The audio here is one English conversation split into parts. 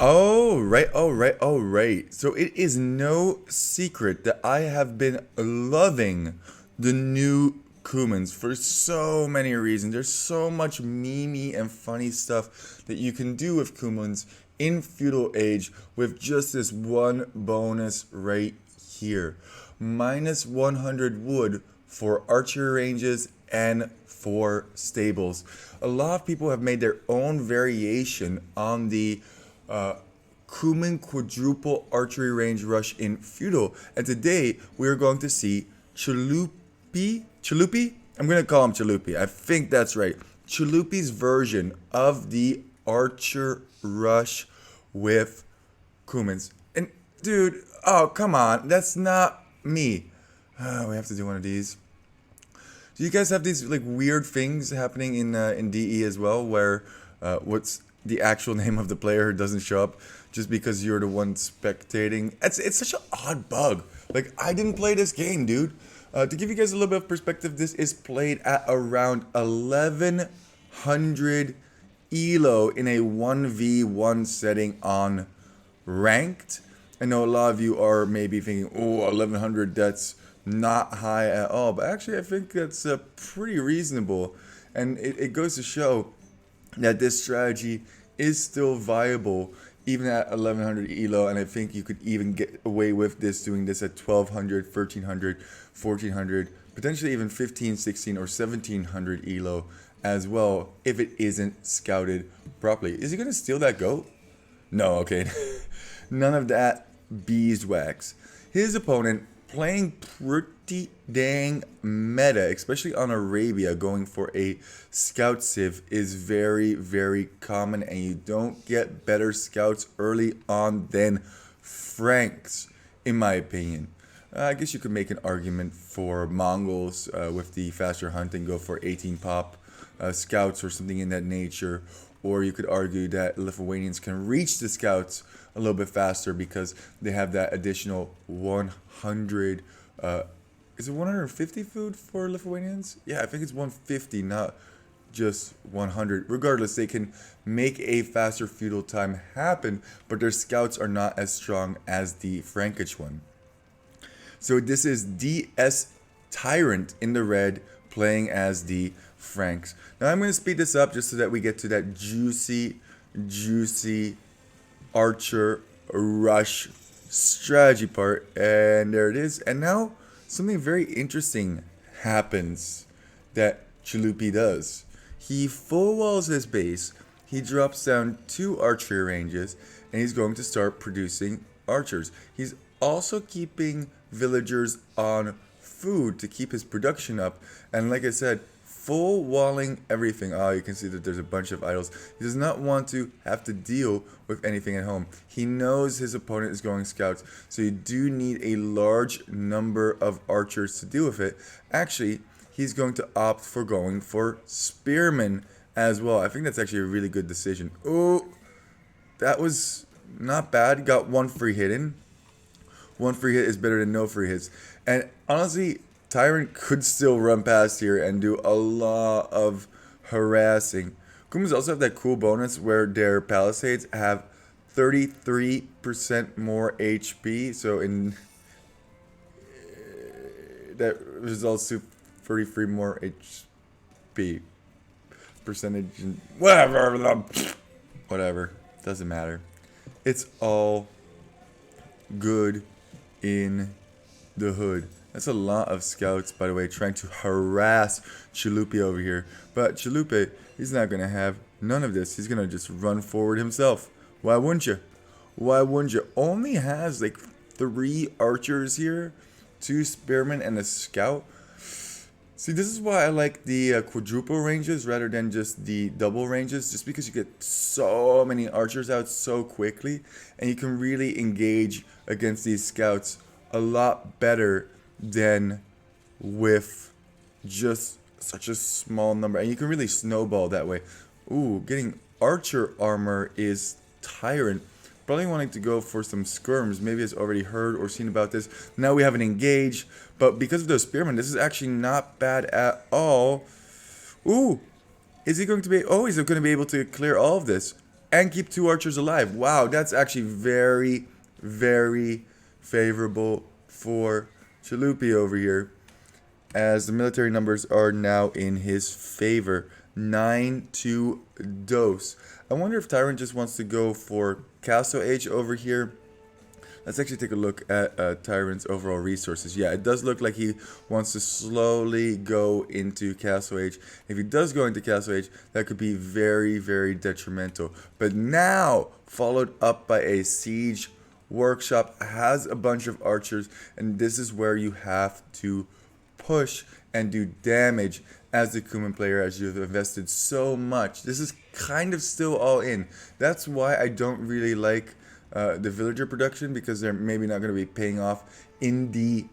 Oh, right, oh, right, oh, right. So it is no secret that I have been loving the new Kumans for so many reasons. There's so much memey and funny stuff that you can do with Kumans in Feudal Age with just this one bonus right here. Minus 100 wood for archery ranges and for stables. A lot of people have made their own variation on the Kuman quadruple archery range rush in feudal. And today we are going to see Chulupee. Chulupee? I'm going to call him Chulupee. I think that's right. Chulupee's version of the archer rush with Kumans. And dude, oh come on, that's not me. We have to do one of these. Do you guys have these like weird things happening in DE as well, where what's the actual name of the player doesn't show up just because you're the one spectating? It's such an odd bug. Like I didn't play this game, dude. To give you guys a little bit of perspective, this is played at around 1100 elo in a 1v1 setting on ranked. I know a lot of you are maybe thinking, oh, 1100, that's not high at all. But actually, I think that's pretty reasonable. And it goes to show that this strategy is still viable even at 1100 elo. And I think you could even get away with this doing this at 1200, 1300, 1400, potentially even 15, 16, or 1700 elo as well if it isn't scouted properly. Is he going to steal that goat? No, okay. None of that beeswax. His opponent playing pretty dang meta, especially on Arabia, going for a scout civ is very, very common, and you don't get better scouts early on than Franks, in my opinion. I guess you could make an argument for Mongols with the faster hunting, go for 18 pop scouts or something in that nature. Or you could argue that Lithuanians can reach the scouts a little bit faster because they have that additional 100. Is it 150 food for Lithuanians? Yeah, I think it's 150, not just 100. Regardless, they can make a faster feudal time happen, but their scouts are not as strong as the Frankish one. So this is DS Tyrant in the red playing as the Franks. Now I'm going to speed this up just so that we get to that juicy, juicy archer rush strategy part. And there it is. And now something very interesting happens that Chulupee does. He full walls his base. He drops down 2 archery ranges, and he's going to start producing archers. He's also keeping villagers on food to keep his production up. And like I said, full walling everything. Oh, you can see that there's a bunch of idols. He does not want to have to deal with anything at home. He knows his opponent is going scouts, so you do need a large number of archers to deal with it. Actually, he's going to opt for going for spearmen as well. I think that's actually a really good decision. Oh, that was not bad. Got 1 free hit in. 1 free hit is better than no free hits. And honestly, Tyrant could still run past here and do a lot of harassing. Kumas also have that cool bonus where their palisades have 33% more HP. So in that results to 33 more HP percentage. And whatever. Doesn't matter. It's all good in the hood. That's a lot of scouts, by the way, trying to harass Chulupee over here. But Chulupee, he's not going to have none of this. He's going to just run forward himself. Why wouldn't you? Why wouldn't you? Only has like 3 archers here, 2 spearmen, and a scout. See, this is why I like the quadruple ranges rather than just the double ranges, just because you get so many archers out so quickly, and you can really engage against these scouts a lot better than with just such a small number. And you can really snowball that way. Ooh, getting archer armor is Tyrant. Probably wanting to go for some skirms. Maybe has already heard or seen about this. Now we haven't engaged. But because of those spearmen, this is actually not bad at all. Ooh. Is he going to be... Oh, he's going to be able to clear all of this. and keep 2 archers alive. Wow, that's actually very, very favorable for Chulupee over here, as the military numbers are now in his favor. 9 to dose. I wonder if Tyrant just wants to go for Castle Age over here. Let's actually take a look at Tyrant's overall resources. Yeah, it does look like he wants to slowly go into Castle Age. If he does go into Castle Age, that could be very, very detrimental. But now, followed up by a Siege Workshop, has a bunch of archers, and this is where you have to push and do damage as the Kuman player, as you've invested so much. This is kind of still all in. That's why I don't really like the villager production, because they're maybe not going to be paying off in the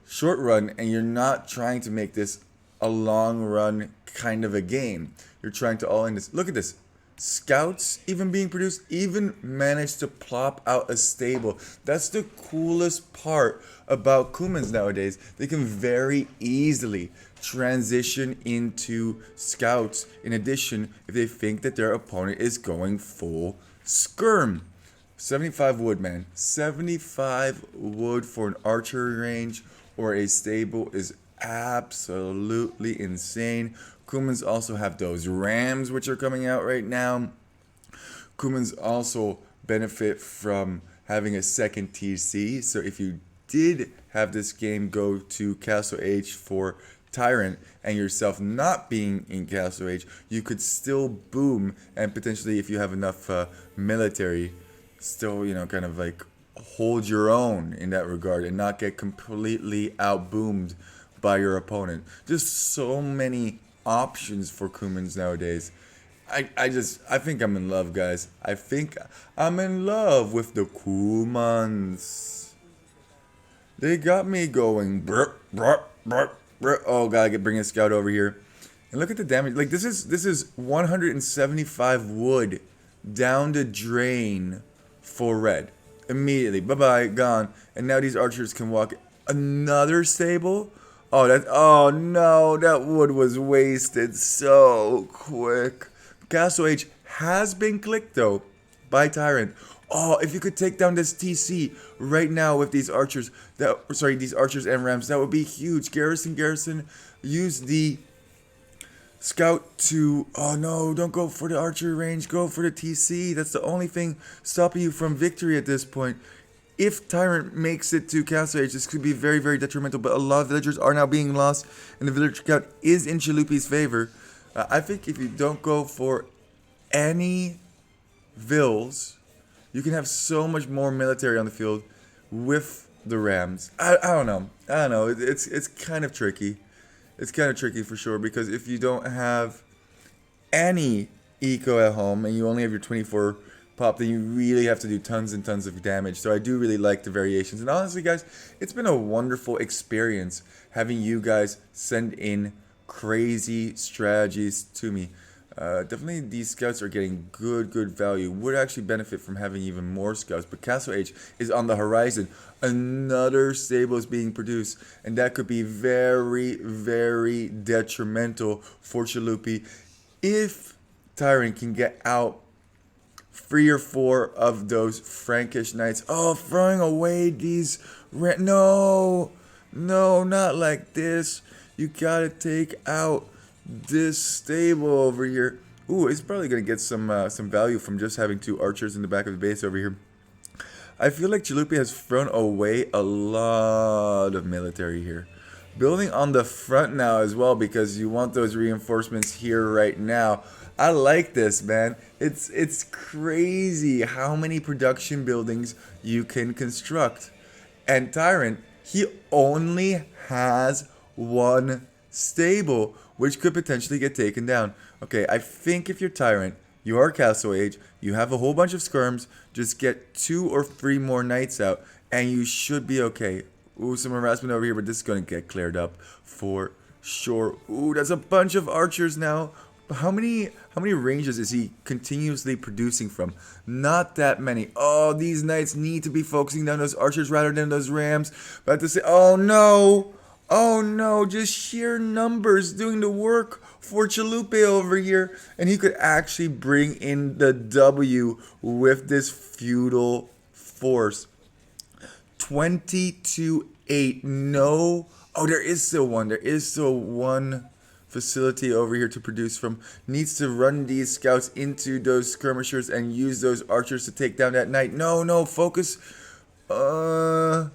short run, and you're not trying to make this a long run kind of a game. You're trying to all in this. Look at this. Scouts even being produced, even managed to plop out a stable. That's the coolest part about Kumans nowadays. They can very easily transition into scouts, in addition, if they think that their opponent is going full skirm. 75 wood, man. 75 wood for an archery range or a stable is absolutely insane. Kumans also have those rams which are coming out right now. Kumans also benefit from having a second TC. So if you did have this game go to Castle Age for Tyrant and yourself not being in Castle Age, you could still boom, and potentially, if you have enough military, still, kind of like hold your own in that regard and not get completely outboomed by your opponent. Just so many options for Kumans nowadays. I think I'm in love, guys. I think I'm in love with the Kumans. They got me going. Brr, brr, brr, brr. Oh, gotta bring a scout over here. And look at the damage. Like, this is 175 wood down the drain for red. Immediately. Bye-bye. Gone. And now these archers can walk another stable. Oh no, that wood was wasted so quick. Castle Age has been clicked though by Tyrant. Oh, if you could take down this TC right now with these archers, these archers and rams, that would be huge. Garrison, use the scout to, oh no, don't go for the archery range, go for the TC. That's the only thing stopping you from victory at this point. If Tyrant makes it to Castle Age, this could be very, very detrimental, but a lot of villagers are now being lost, and the villager count is in Chulupee's favor. I think if you don't go for any vills, you can have so much more military on the field with the rams. I don't know. It's kind of tricky. It's kind of tricky for sure, because if you don't have any eco at home and you only have your 24 pop, then you really have to do tons and tons of damage. So I do really like the variations. And honestly, guys, it's been a wonderful experience having you guys send in crazy strategies to me. Definitely these scouts are getting good value. Would actually benefit from having even more scouts, but Castle Age is on the horizon. Another stable is being produced, and that could be very, very detrimental for Chulupee if Tyrant can get out 3 or 4 of those Frankish knights. Oh, throwing away these... No, not like this. You gotta take out this stable over here. Ooh, it's probably gonna get some value from just having 2 archers in the back of the base over here. I feel like Chulupee has thrown away a lot of military here. Building on the front now as well, because you want those reinforcements here right now. I like this, man. It's crazy how many production buildings you can construct. And Tyrant, he only has 1 stable, which could potentially get taken down. Okay, I think if you're Tyrant, you are Castle Age, you have a whole bunch of skirms, just get 2 or 3 more knights out, and you should be okay. Ooh, some harassment over here, but this is going to get cleared up for sure. Ooh, that's a bunch of archers now. How many ranges is he continuously producing from? Not that many. Oh, these knights need to be focusing down those archers rather than those rams. But to say, oh no, Oh no, just sheer numbers doing the work for Chalupe over here. And he could actually bring in the W with this feudal force. 20 to 8. No. Oh, there is still one. There is still one facility over here to produce from. Needs to run these scouts into those skirmishers and use those archers to take down that knight. No, no, focus. Uh,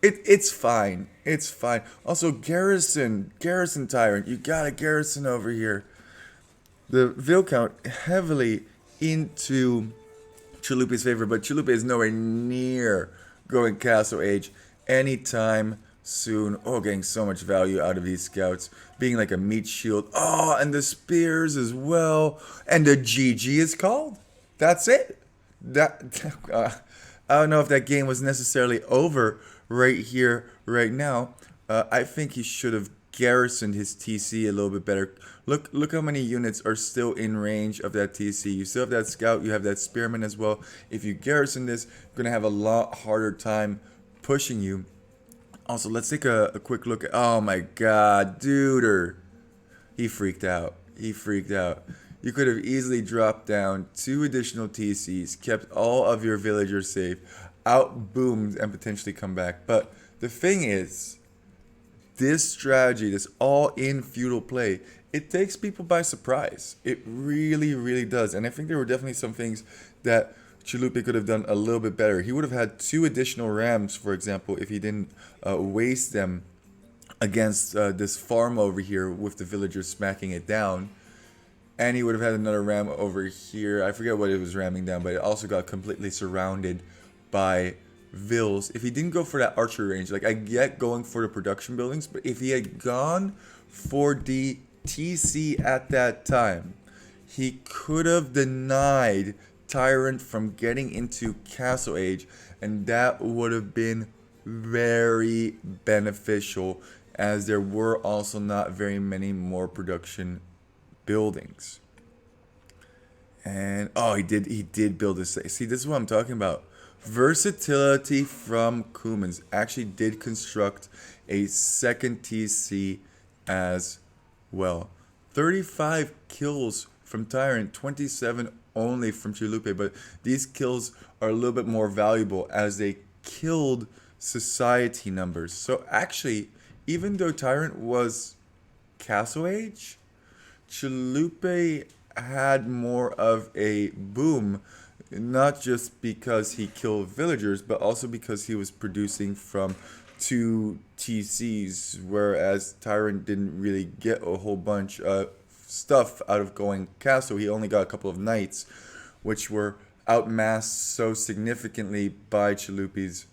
it's fine. It's fine. Also, garrison tyrant. You got a garrison over here. The Viscount heavily into Chalupe's favor, but Chalupe is nowhere near going Castle Age anytime soon. Oh, getting so much value out of these scouts. Being like a meat shield. Oh, and the spears as well. And the GG is called. That's it. That I don't know if that game was necessarily over right here, right now. I think he should have garrisoned his TC a little bit better. Look how many units are still in range of that TC. You still have that scout, you have that spearman as well. If you garrison this, you're going to have a lot harder time pushing you. Also, let's take a quick look at... Oh my god, dude. He freaked out. He freaked out. You could have easily dropped down 2 additional TCs, kept all of your villagers safe, out-boomed, and potentially come back. But the thing is, this strategy, this all-in feudal play, it takes people by surprise. It really, really does. And I think there were definitely some things that Chalupe could have done a little bit better. He would have had 2 additional rams, for example, if he didn't waste them against this farm over here with the villagers smacking it down. And he would have had another ram over here. I forget what it was ramming down, but it also got completely surrounded by vills. If he didn't go for that archery range, like I get going for the production buildings, but if he had gone for the TC at that time, he could have denied Tyrant from getting into Castle Age, and that would have been very beneficial, as there were also not very many more production buildings. And oh, he did build this. See, this is what I'm talking about. Versatility from Kumans. Actually did construct a second TC as well. 35 kills from Tyrant, 27 only from Chalupe, but these kills are a little bit more valuable as they killed society numbers. So actually, even though Tyrant was Castle Age, Chalupe had more of a boom, not just because he killed villagers, but also because he was producing from 2 TCs, whereas Tyrant didn't really get a whole bunch of stuff out of going castle. He only got a couple of knights, which were outmassed so significantly by Chalupe's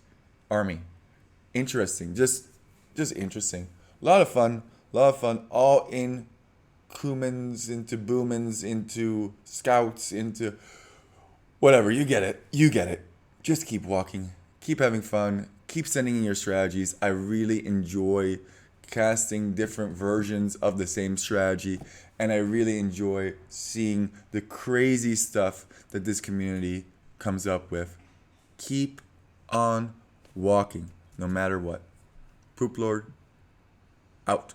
army. Interesting, just interesting. A lot of fun, all in Kumans, into Boomans, into Scouts, into whatever. You get it. Just keep walking, keep having fun, keep sending in your strategies. I really enjoy casting different versions of the same strategy, and I really enjoy seeing the crazy stuff that this community comes up with. Keep on walking, no matter what. Poop Lord, out.